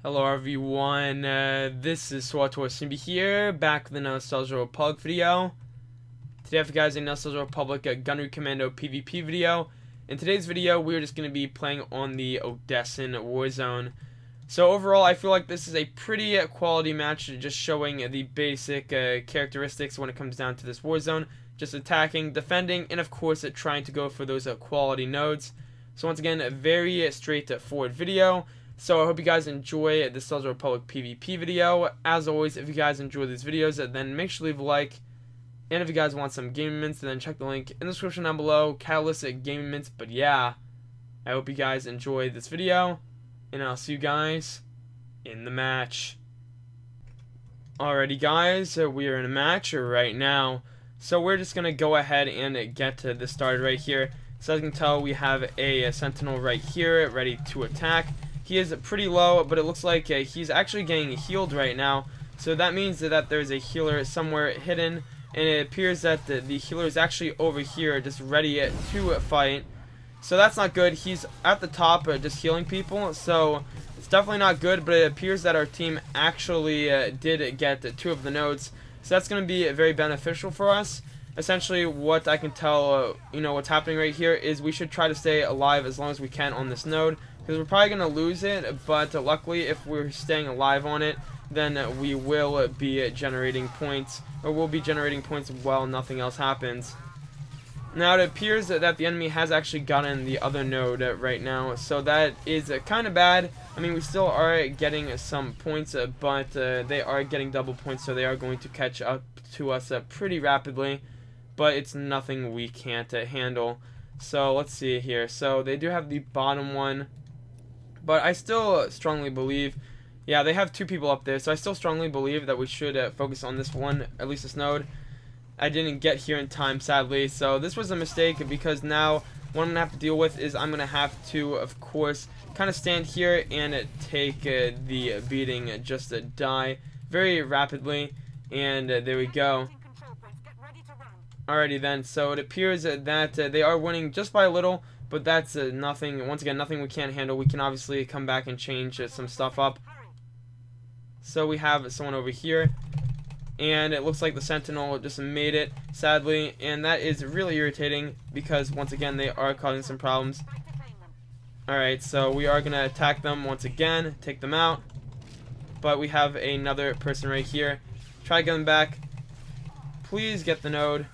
Hello everyone, this is SWTOR here, back with another Nostalgia Republic video. Today I have you guys a Nostalgia Republic Gunnery Commando PvP video. In today's video, we're just going to be playing on the Odessan Warzone. So overall, I feel like this is a pretty quality match, just showing the basic characteristics when it comes down to this Warzone. Just attacking, defending, and of course trying to go for those quality nodes. So once again, a very straightforward video. So I hope you guys enjoy the Nostalgia Republic PvP video. As always, if you guys enjoy these videos, then make sure to leave a like. And if you guys want some gaming mints, then check the link in the description down below. Catalyst gaming mints. But yeah, I hope you guys enjoy this video, and I'll see you guys in the match. Alrighty guys, we are in a match right now. So we're just going to go ahead and get this started right here. So as you can tell, we have a sentinel right here ready to attack. He is pretty low, but it looks like he's actually getting healed right now. So that means that there's a healer somewhere hidden, and it appears that the healer is actually over here just ready to fight. So that's not good. He's at the top just healing people, so it's definitely not good, but it appears that our team actually did get two of the nodes. So that's going to be very beneficial for us. Essentially, what I can tell, what's happening right here is we should try to stay alive as long as we can on this node, because we're probably going to lose it, but luckily if we're staying alive on it, then we will be generating points, or we'll be generating points while nothing else happens. Now it appears that the enemy has actually gotten the other node right now, so that is kind of bad. I mean, we still are getting some points, but they are getting double points, so they are going to catch up to us pretty rapidly. But it's nothing we can't handle. So let's see here. So they do have the bottom one, but I still strongly believe, yeah, they have two people up there, so I still strongly believe that we should focus on this one, at least this node. I didn't get here in time, sadly, so this was a mistake, because now what I'm going to have to deal with is I'm going to have to, of course, kind of stand here and take the beating, just die very rapidly, and there we go. Alrighty then, so it appears that they are winning just by a little, but that's nothing, once again, nothing we can't handle. We can obviously come back and change some stuff up. So we have someone over here, and it looks like the sentinel just made it, sadly, and that is really irritating, because once again, they are causing some problems. Alright, so we are going to attack them once again, take them out, but we have another person right here. Try to get them back. Please get the node.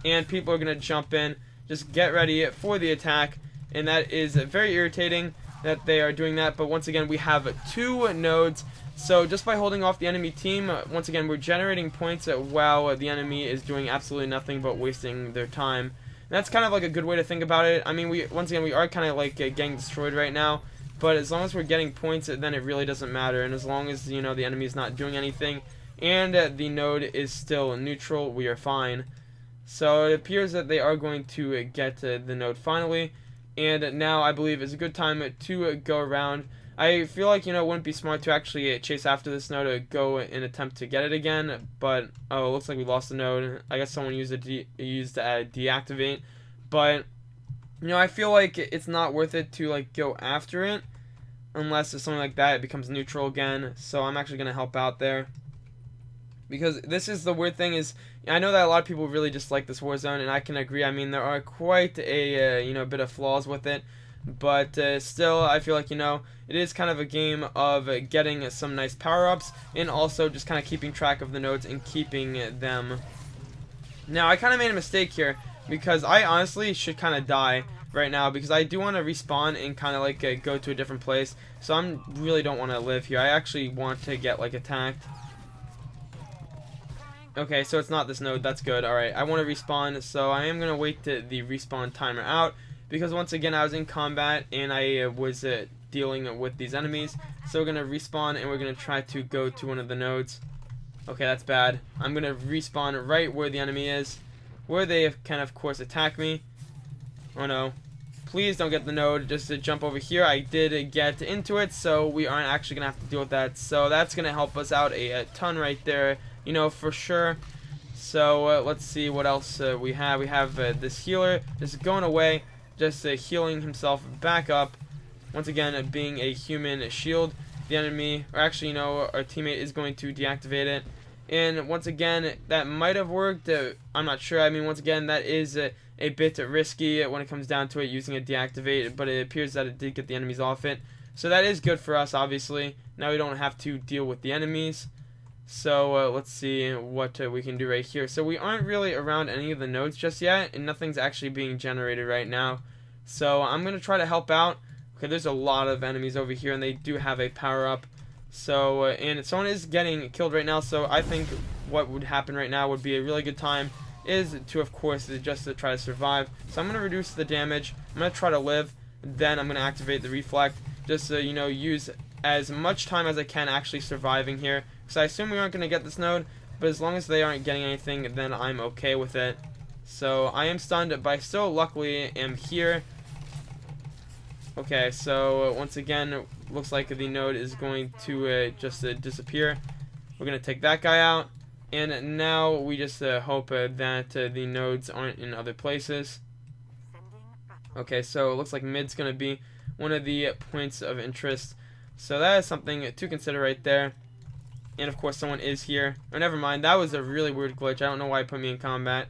And people are going to jump in. Just get ready for the attack. And that is very irritating that they are doing that. But once again, we have two nodes. So just by holding off the enemy team, once again, we're generating points while the enemy is doing absolutely nothing but wasting their time. And that's kind of like a good way to think about it. I mean, once again, we are kind of like getting destroyed right now. But as long as we're getting points, then it really doesn't matter. And as long as, the enemy is not doing anything and the node is still neutral, we are fine. So it appears that they are going to get the node finally, and now I believe is a good time to go around. I feel like, it wouldn't be smart to actually chase after this node to go and attempt to get it again, but oh, it looks like we lost the node. I guess someone used deactivate, but I feel like it's not worth it to go after it unless it's something like that, it becomes neutral again. So I'm actually going to help out there. Because this is the weird thing is, I know that a lot of people really dislike this Warzone, and I can agree. I mean, there are quite a bit of flaws with it, but still, I feel like it is kind of a game of getting some nice power-ups, and also just kind of keeping track of the nodes and keeping them. Now, I kind of made a mistake here, because I honestly should kind of die right now, because I do want to respawn and kind of go to a different place. So I really don't want to live here. I actually want to get attacked. Okay, so it's not this node. That's good. Alright, I want to respawn, so I am going to wait the respawn timer out, because once again, I was in combat, and I was dealing with these enemies. So we're going to respawn, and we're going to try to go to one of the nodes. Okay, that's bad. I'm going to respawn right where the enemy is, where they can, of course, attack me. Oh no. Please don't get the node, just to jump over here. I did get into it, so we aren't actually going to have to deal with that. So that's going to help us out a ton right there. For sure. So let's see what else we have. We have this healer just going away, just healing himself back up. Once again, being a human shield. the enemy, or actually, our teammate is going to deactivate it. And once again, that might have worked. I'm not sure. I mean, once again, that is a bit risky when it comes down to it, using a deactivate, but it appears that it did get the enemies off it. So that is good for us, obviously. Now we don't have to deal with the enemies. So let's see what we can do right here. So we aren't really around any of the nodes just yet, and nothing's actually being generated right now. So I'm going to try to help out. Okay, there's a lot of enemies over here, and they do have a power-up. So, and someone is getting killed right now, so I think what would happen right now would be a really good time is to, of course, just to try to survive. So I'm going to reduce the damage. I'm going to try to live. Then I'm going to activate the reflect. Just to, use as much time as I can actually surviving here. Because I assume we aren't going to get this node, but as long as they aren't getting anything, then I'm okay with it. So I am stunned, but I still luckily am here. Okay, so once again, looks like the node is going to just disappear. We're going to take that guy out. And now we just hope that the nodes aren't in other places. Okay, so it looks like mid's going to be one of the points of interest. So that is something to consider right there. And of course someone is here. Oh, never mind. That was a really weird glitch. I don't know why it put me in combat.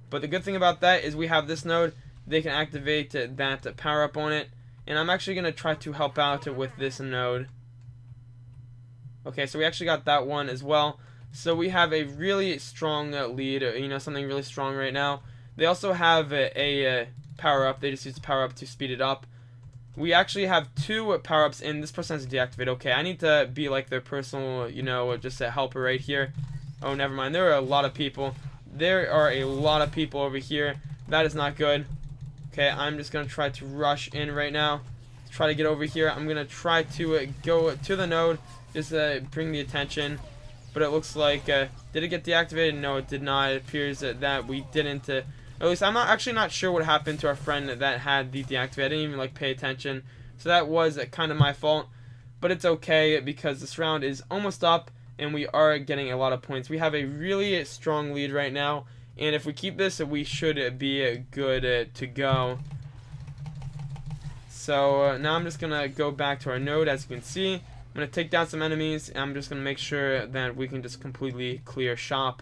But the good thing about that is we have this node. They can activate that power up on it. And I'm actually going to try to help out with this node. Okay, so we actually got that one as well. So we have a really strong lead, something really strong right now. They also have a power up. They just use the power up to speed it up. We actually have 2 power-ups, and this person has to deactivate. Okay, I need to be like their personal, just a helper right here. Oh, never mind. There are a lot of people. There are a lot of people over here. That is not good. Okay, I'm just going to try to rush in right now. Try to get over here. I'm going to try to go to the node. Just bring the attention. But it looks like, did it get deactivated? No, it did not. It appears that we didn't. At least I'm actually not sure what happened to our friend that had the deactivate. I didn't even pay attention. So that was kind of my fault. But it's okay because this round is almost up and we are getting a lot of points. We have a really strong lead right now. And if we keep this, we should be good to go. So now I'm just going to go back to our node. As you can see, I'm going to take down some enemies. And I'm just going to make sure that we can just completely clear shop.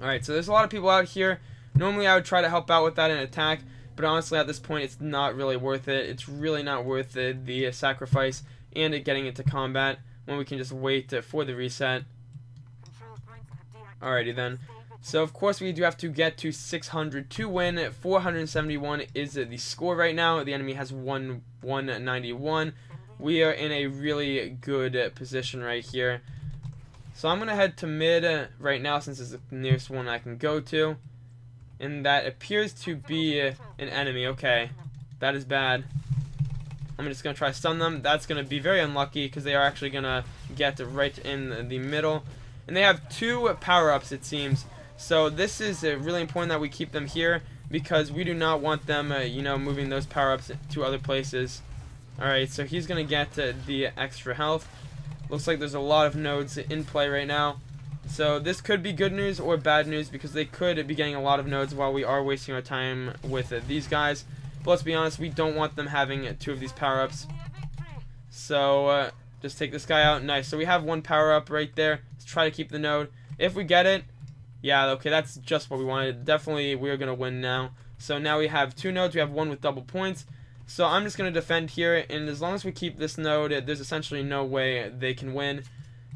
Alright, so there's a lot of people out here. Normally I would try to help out with that and attack, but honestly at this point it's not really worth it. It's really not worth the sacrifice and getting into combat when we can just wait for the reset. Alrighty then. So of course we do have to get to 600 to win. 471 is the score right now. The enemy has 191. We are in a really good position right here. So I'm going to head to mid right now since it's the nearest one I can go to. And that appears to be an enemy. Okay, that is bad. I'm just going to try to stun them. That's going to be very unlucky because they are actually going to get right in the middle. And they have 2 power-ups, it seems. So this is really important that we keep them here because we do not want them, moving those power-ups to other places. Alright, so he's going to get the extra health. Looks like there's a lot of nodes in play right now. So this could be good news or bad news because they could be getting a lot of nodes while we are wasting our time with these guys. But let's be honest, we don't want them having 2 of these power-ups. So just take this guy out. Nice. So we have 1 power-up right there. Let's try to keep the node. If we get it, yeah, okay, that's just what we wanted. Definitely we are going to win now. So now we have 2 nodes. We have 1 with double points. So I'm just going to defend here. And as long as we keep this node, there's essentially no way they can win.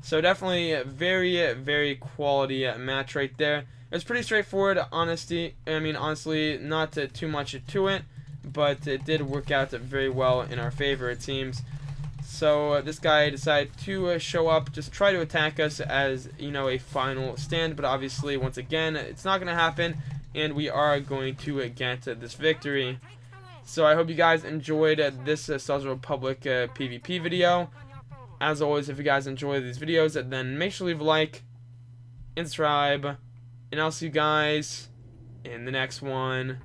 So definitely a very, very quality match right there. It's pretty straightforward, honestly, not too much to it, but it did work out very well in our favor, it seems. So this guy decided to show up, just try to attack us as, a final stand, but obviously, once again, it's not going to happen, and we are going to get this victory. So I hope you guys enjoyed this SWTOR Republic PvP video. As always, if you guys enjoy these videos, then make sure to leave a like and subscribe. And I'll see you guys in the next one.